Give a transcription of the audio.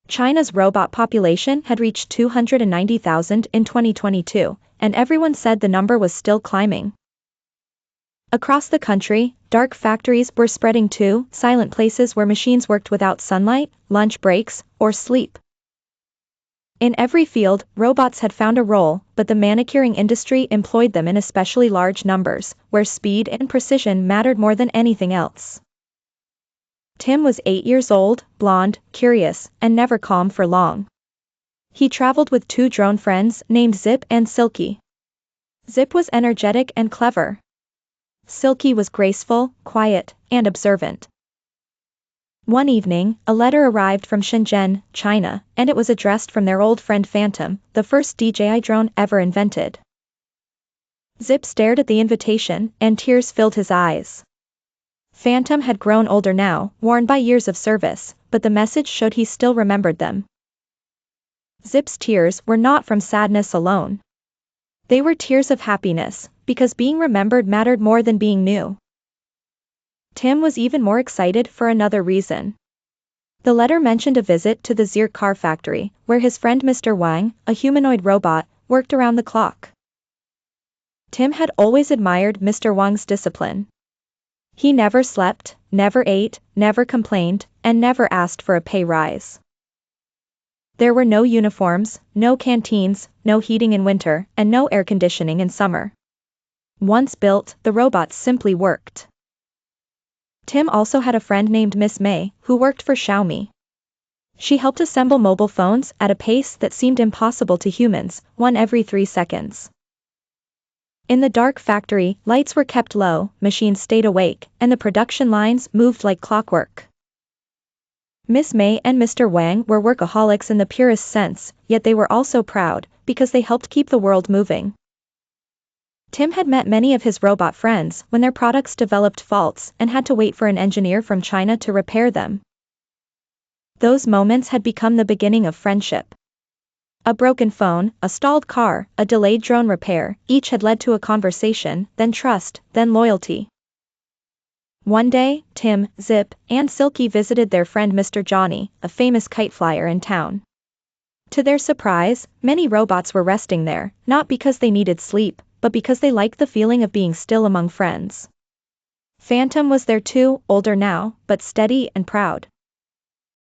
China's robot population had reached 290,000 in 2022, and everyone said the number was still climbing. Across the country, dark factories were spreading too, silent places where machines worked without sunlight, lunch breaks, or sleep. In every field, robots had found a role, but the manicuring industry employed them in especially large numbers, where speed and precision mattered more than anything else. Tim was 8 years old, blonde, curious, and never calm for long. He traveled with two drone friends named Zip and Silky. Zip was energetic and clever. Silky was graceful, quiet, and observant. One evening, a letter arrived from Shenzhen, China, and it was addressed from their old friend Phantom, the first DJI drone ever invented. Zip stared at the invitation, and tears filled his eyes. Phantom had grown older now, worn by years of service, but the message showed he still remembered them. Zip's tears were not from sadness alone. They were tears of happiness, because being remembered mattered more than being new. Tim was even more excited for another reason. The letter mentioned a visit to the Zeer car factory, where his friend Mr. Wang, a humanoid robot, worked around the clock. Tim had always admired Mr. Wang's discipline. He never slept, never ate, never complained, and never asked for a pay rise. There were no uniforms, no canteens, no heating in winter, and no air conditioning in summer. Once built, the robots simply worked. Tim also had a friend named Miss May, who worked for Xiaomi. She helped assemble mobile phones at a pace that seemed impossible to humans, one every 3 seconds. In the dark factory, lights were kept low, machines stayed awake, and the production lines moved like clockwork. Miss May and Mr. Wang were workaholics in the purest sense, yet they were also proud, because they helped keep the world moving. Tim had met many of his robot friends when their products developed faults and had to wait for an engineer from China to repair them. Those moments had become the beginning of friendship. A broken phone, a stalled car, a delayed drone repair, each had led to a conversation, then trust, then loyalty. One day, Tim, Zip, and Silky visited their friend Mr. Johnny, a famous kite flyer in town. To their surprise, many robots were resting there, not because they needed sleep, but because they liked the feeling of being still among friends. Phantom was there too, older now, but steady and proud.